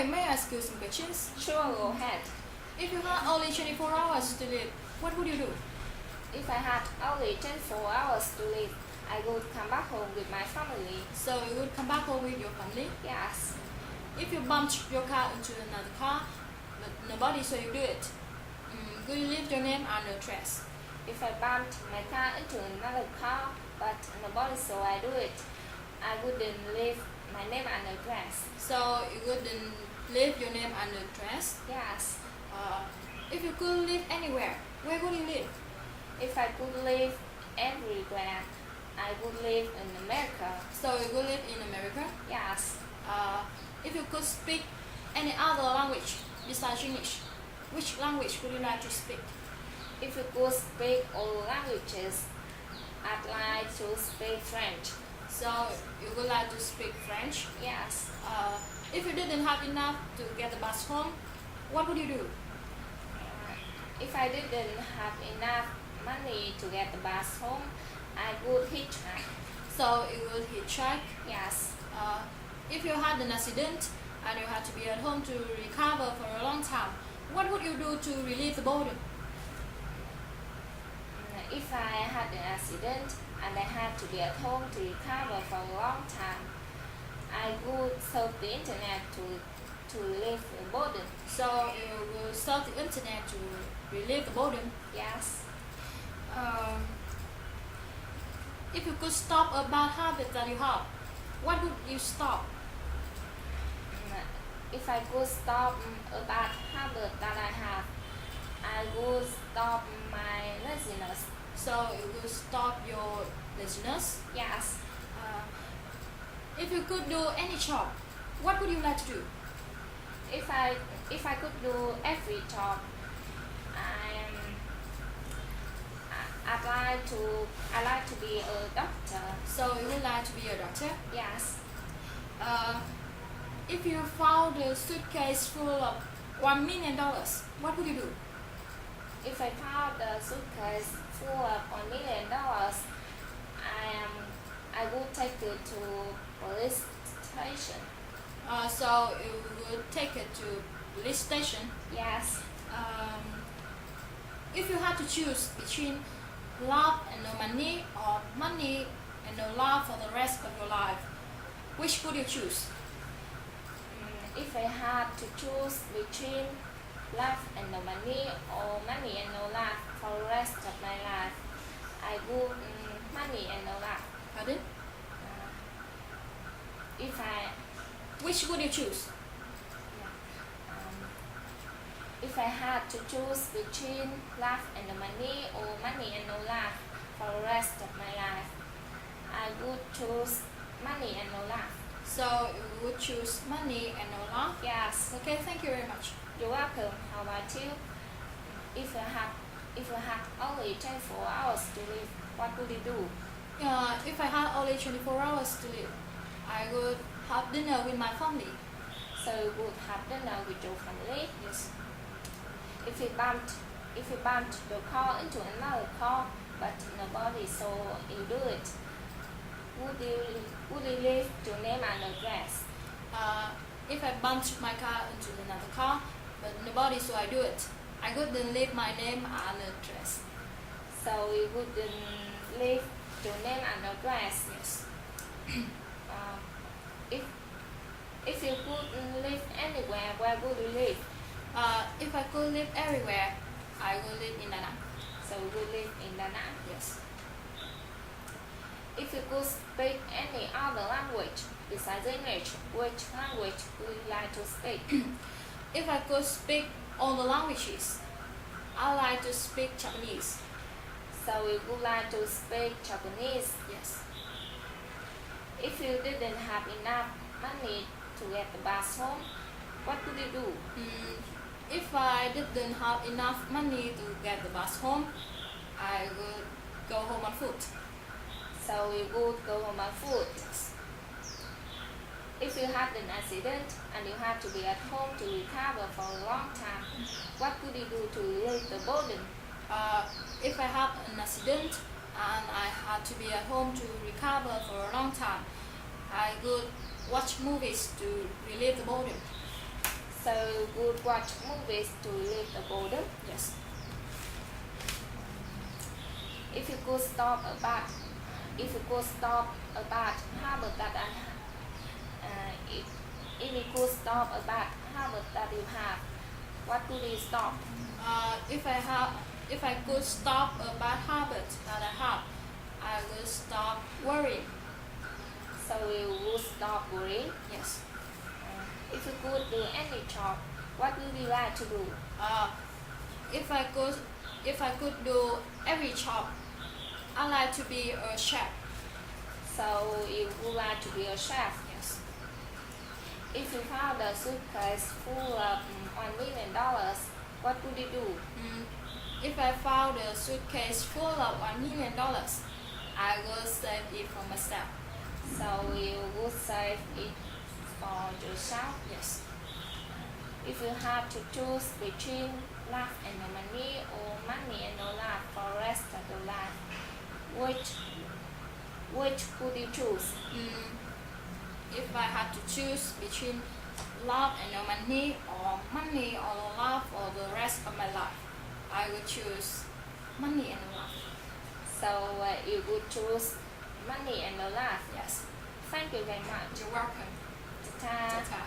Hi, may I ask you some questions? Sure, go ahead. If you had only 24 hours to live, what would you do? If I had only 24 hours to live, I would come back home with my family. So you would come back home with your family? Yes. If you bumped your car into another car, but nobody saw you do it, would you leave your name and address? If I bumped my car into another car, but nobody saw I do it, I wouldn't leave my name and address. So you wouldn't leave your name and address? Yes. If you could live anywhere, where would you live? If I could live everywhere, I would live in America. So you would live in America? Yes. If you could speak any other language besides English, which language would you like to speak? If you could speak all languages, I'd like to speak French. So you would like to speak French? Yes. If you didn't have enough to get the bus home, what would you do? If I didn't have enough money to get the bus home, I would hitchhike. So you would hitchhike? Yes. If you had an accident and you had to be at home to recover for a long time, what would you do to relieve the boredom? If I had an accident and I had to be at home to recover for a long time, I would surf the internet to relieve the boredom. So you will surf the internet to relieve the boredom? Yes. If you could stop a bad habit that you have, what would you stop? If I could stop a bad habit that I have, I would stop my laziness. So you will stop your laziness? Yes. If you could do any job, what would you like to do? If I could do every job, I like to be a doctor. So you would like to be a doctor? Yes. If you found a suitcase full of $1 million, what would you do? If I found a suitcase full of $1 million, I would take it to police station. So you would take it to police station? Yes. If you had to choose between love and no money or money and no love for the rest of your life, which would you choose? If I had to choose between love and no money or money and no love for the rest of my life, I would money and no love. Pardon? Which would you choose? If I had to choose between love and no money or money and no love for the rest of my life, I would choose money and no love. So you would choose money and no love? Yes. Okay, thank you very much. You're welcome. How about you? If you had only 24 hours to live, what would you do? If I had only 24 hours to live, I would have dinner with my family. So you would have dinner with your family? Yes. If you bumped your car into another car, but nobody saw you do it, would you leave your name and address? If I bumped my car into another car, but nobody saw I do it, I wouldn't leave my name and address. So you wouldn't leave your name and address? Yes. If you could live anywhere, where would you live? If I could live everywhere, I would live in Da Nang. So you would live in Da Nang? Yes. If you could speak any other language besides English, which language would you like to speak? If I could speak all the languages, I like to speak Japanese. So you would like to speak Japanese? Yes. If you didn't have enough money to get the bus home, what would you do? If I didn't have enough money to get the bus home, I would go home on foot. So you would go home on foot? Yes. If you had an accident and you had to be at home to recover for a long time, what would you do to relieve the boredom? If I had an accident and I had to be at home to recover for a long time, I would watch movies to relieve the boredom. So would watch movies to relieve the boredom. Yes. If you could stop a bad habit that if you could stop a bad habit that you have, what would you stop? If I could stop a bad habit that I have, I will stop worrying. So you would stop worrying. Yes. If you could do any job, what would you like to do? If I could do every job, I like to be a chef. So you would like to be a chef. Yes. If you found a suitcase full of $1 million, what would you do? If I found a suitcase full of $1 million, I will save it for myself. So you would save it for yourself. Yes. If you have to choose between love and no money or money and no love for the rest of your life, which would you choose? If I had to choose between love and no money or love for the rest of my life, I would choose money and love. So you would choose money and no love. Yes. Thank you very much. You're welcome. Ta-ta. Ta-ta.